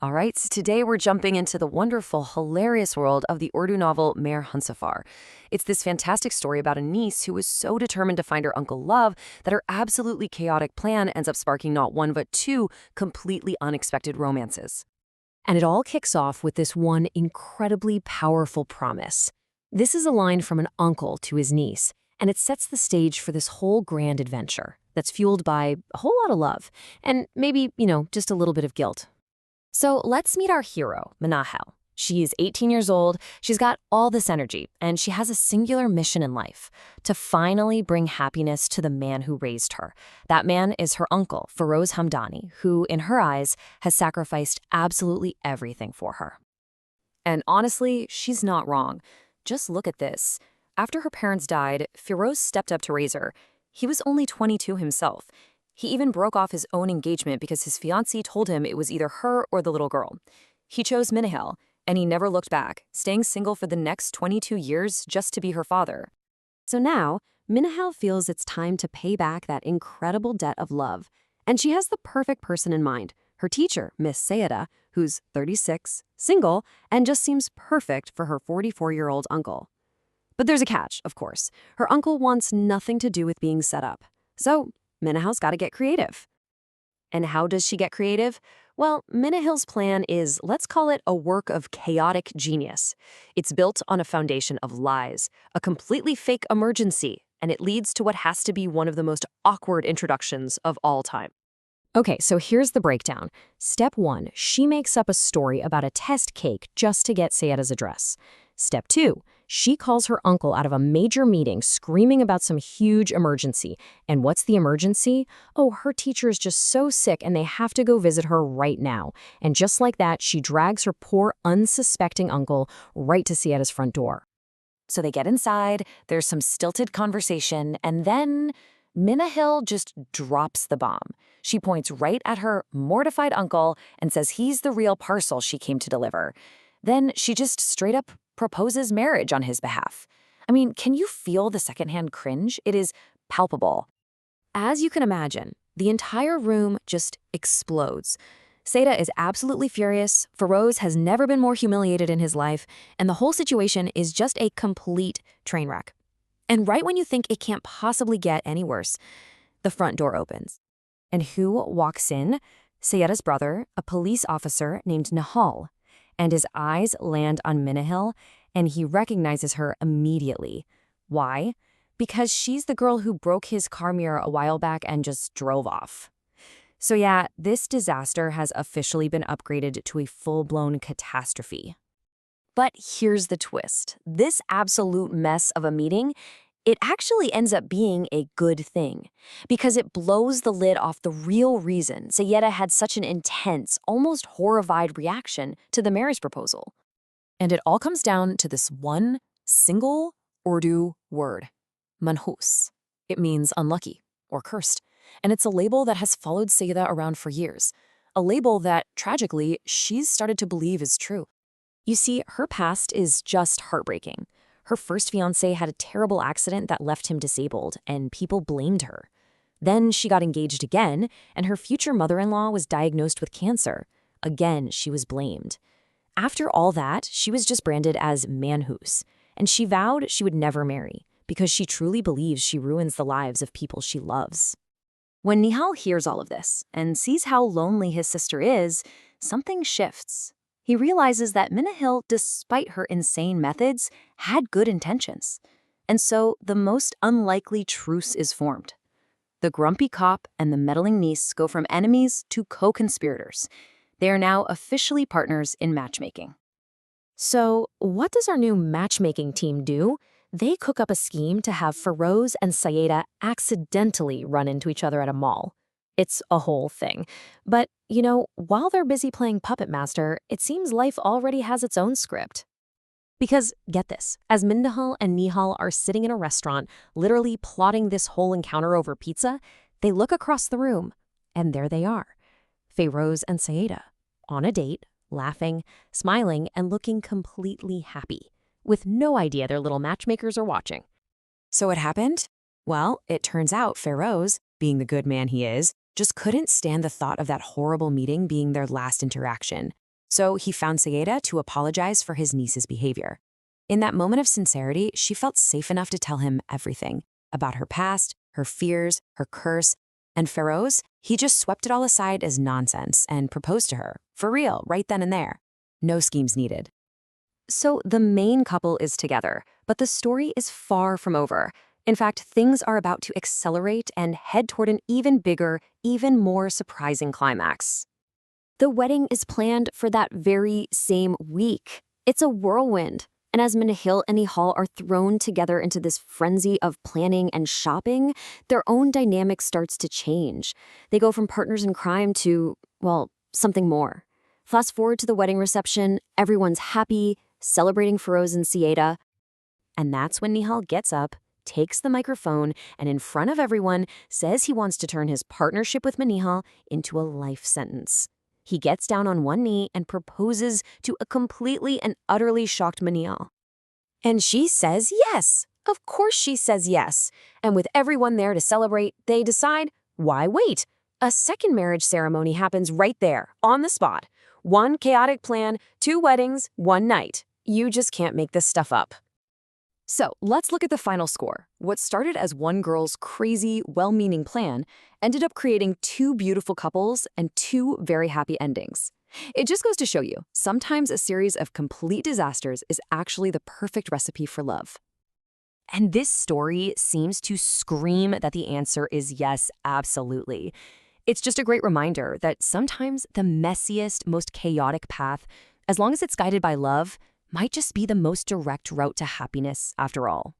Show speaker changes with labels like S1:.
S1: All right, so today we're jumping into the wonderful, hilarious world of the Urdu novel Mehr Hunsafar. It's this fantastic story about a niece who was so determined to find her Uncle Love that her absolutely chaotic plan ends up sparking not one but two completely unexpected romances. And it all kicks off with this one incredibly powerful promise. This is a line from an uncle to his niece, and it sets the stage for this whole grand adventure that's fueled by a whole lot of love and maybe, just a little bit of guilt. So let's meet our hero, Manahel. She's 18 years old, she's got all this energy, and she has a singular mission in life, to finally bring happiness to the man who raised her. That man is her uncle, Feroz Hamdani, who, in her eyes, has sacrificed absolutely everything for her. And honestly, she's not wrong. Just look at this. After her parents died, Feroz stepped up to raise her. He was only 22 himself. He even broke off his own engagement because his fiancée told him it was either her or the little girl. He chose Minahel, and he never looked back, staying single for the next 22 years just to be her father. So now, Minahel feels it's time to pay back that incredible debt of love. And she has the perfect person in mind, her teacher, Miss Sayeda, who's 36, single, and just seems perfect for her 44-year-old uncle. But there's a catch, of course. Her uncle wants nothing to do with being set up. So Minahel's got to get creative. And how does she get creative? Well, Minahel's plan is, let's call it a work of chaotic genius. It's built on a foundation of lies, a completely fake emergency, and it leads to what has to be one of the most awkward introductions of all time. Okay, so here's the breakdown. Step 1, she makes up a story about a test cake just to get Sayeda's address. Step 2, she calls her uncle out of a major meeting screaming about some huge emergency. And what's the emergency? Oh, her teacher is just so sick and they have to go visit her right now. And just like that, she drags her poor, unsuspecting uncle right to Sayeda's front door. So they get inside, there's some stilted conversation, and then Minahel just drops the bomb. She points right at her mortified uncle and says he's the real parcel she came to deliver. Then she just straight up proposes marriage on his behalf. I mean, can you feel the secondhand cringe? It is palpable. As you can imagine, the entire room just explodes. Sayeda is absolutely furious, Feroz has never been more humiliated in his life, and the whole situation is just a complete train wreck. And right when you think it can't possibly get any worse, the front door opens. And who walks in? Sayeda's brother, a police officer named Nahal. And his eyes land on Minahel, and he recognizes her immediately. Why? Because she's the girl who broke his car mirror a while back and just drove off. So yeah, this disaster has officially been upgraded to a full-blown catastrophe. But here's the twist. This absolute mess of a meeting, it actually ends up being a good thing, because it blows the lid off the real reason Sayeda had such an intense, almost horrified reaction to the marriage proposal. And it all comes down to this one single Urdu word, manhus. It means unlucky or cursed, and it's a label that has followed Sayeda around for years, a label that, tragically, she's started to believe is true. You see, her past is just heartbreaking. Her first fiancé had a terrible accident that left him disabled, and people blamed her. Then she got engaged again, and her future mother-in-law was diagnosed with cancer. Again, she was blamed. After all that, she was just branded as manhus, and she vowed she would never marry, because she truly believes she ruins the lives of people she loves. When Nihal hears all of this, and sees how lonely his sister is, something shifts. He realizes that Minahel, despite her insane methods, had good intentions. And so the most unlikely truce is formed. The grumpy cop and the meddling niece go from enemies to co-conspirators. They are now officially partners in matchmaking. So what does our new matchmaking team do? They cook up a scheme to have Feroz and Sayeda accidentally run into each other at a mall. It's a whole thing. But, while they're busy playing Puppet Master, it seems life already has its own script. Because, get this, as Mindahal and Nihal are sitting in a restaurant, literally plotting this whole encounter over pizza, they look across the room, and there they are, Feroz and Sayeda, on a date, laughing, smiling, and looking completely happy, with no idea their little matchmakers are watching. So what happened? Well, it turns out Feroz, being the good man he is, just couldn't stand the thought of that horrible meeting being their last interaction. So he found Sayeda to apologize for his niece's behavior. In that moment of sincerity, she felt safe enough to tell him everything about her past, her fears, her curse, and Feroz, he just swept it all aside as nonsense and proposed to her, for real, right then and there. No schemes needed. So the main couple is together, but the story is far from over. In fact, things are about to accelerate and head toward an even bigger, even more surprising climax. The wedding is planned for that very same week. It's a whirlwind. And as Minahil and Nihal are thrown together into this frenzy of planning and shopping, their own dynamic starts to change. They go from partners in crime to, well, something more. Fast forward to the wedding reception, everyone's happy, celebrating Feroz and Sayeda. And that's when Nihal gets up, takes the microphone, and in front of everyone says he wants to turn his partnership with Manihal into a life sentence. He gets down on one knee and proposes to a completely and utterly shocked Manihal. And she says yes. Of course she says yes. And with everyone there to celebrate, they decide, why wait? A second marriage ceremony happens right there, on the spot. One chaotic plan, 2 weddings, 1 night. You just can't make this stuff up. So let's look at the final score. What started as one girl's crazy, well-meaning plan ended up creating 2 beautiful couples and 2 very happy endings. It just goes to show you, sometimes a series of complete disasters is actually the perfect recipe for love. And this story seems to scream that the answer is yes, absolutely. It's just a great reminder that sometimes the messiest, most chaotic path, as long as it's guided by love, might just be the most direct route to happiness after all.